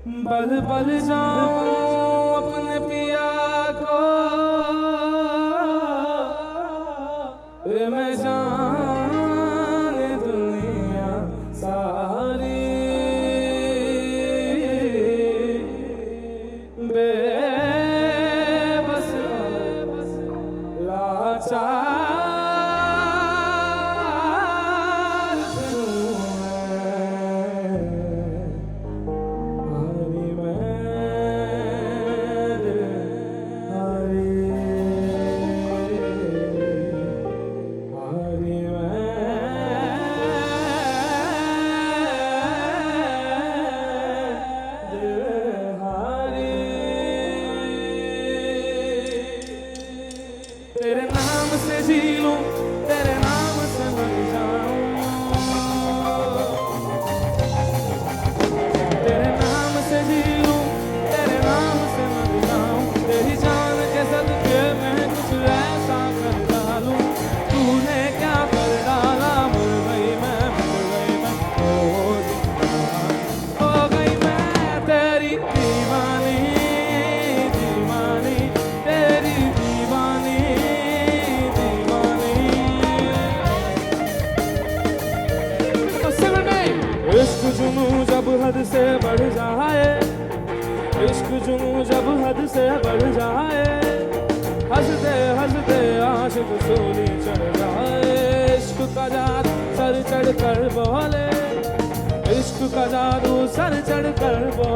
बल बल जाऊं अपने पिया को, मैं जाने दुनिया सारी, बेबस लाचार हूँ तेरे नाम से जी लूं, तेरे नाम से मर जाऊं, तेरे नाम से जी लूं, तेरे नाम से मर जाऊं, तेरी जान के सदके मैं कुछ ऐसा कर डालूं। तूने क्या कर डाला, मर गई मैं, हो गई मैं तेरी दीवानी, दीवानी तेरी दीवानी। इश्क जुनू जब हद से बढ़ जाए, इश्क जुनू जब हद से बढ़ जाए, हंसते हंसते आशिक सूली चढ़ जाए। इश्क का जादू सर चढ़ कर बोले, इश्क का जादू सर चढ़ कर बोले।